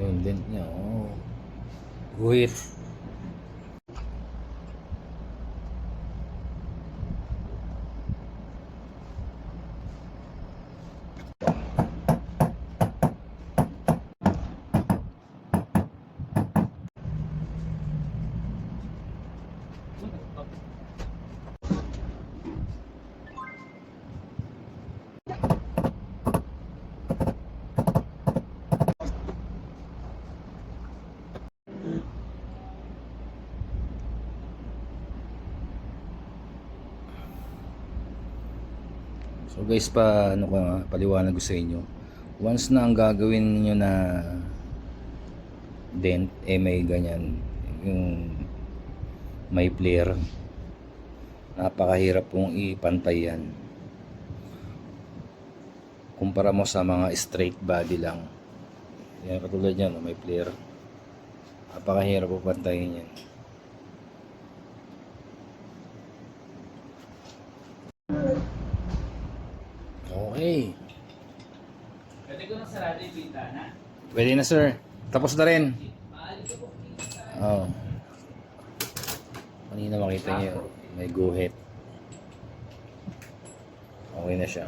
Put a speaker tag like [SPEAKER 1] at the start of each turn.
[SPEAKER 1] Yung dent niya, oh. Guhit. So guys, paliwanag ko sa inyo. Once na ang gagawin niyo na dent, may ganyan, yung may flare, napakahirap pong ipantay yan. Kumpara mo sa mga straight body lang. Yan, katulad yan, may flare. Napakahirap po pantayin yan. Okay.
[SPEAKER 2] Pwede ko nang sarado yung bintana?
[SPEAKER 1] Pwede na sir. Tapos na rin. Oo. Kanina makita niyo may guhit. Okay na siya.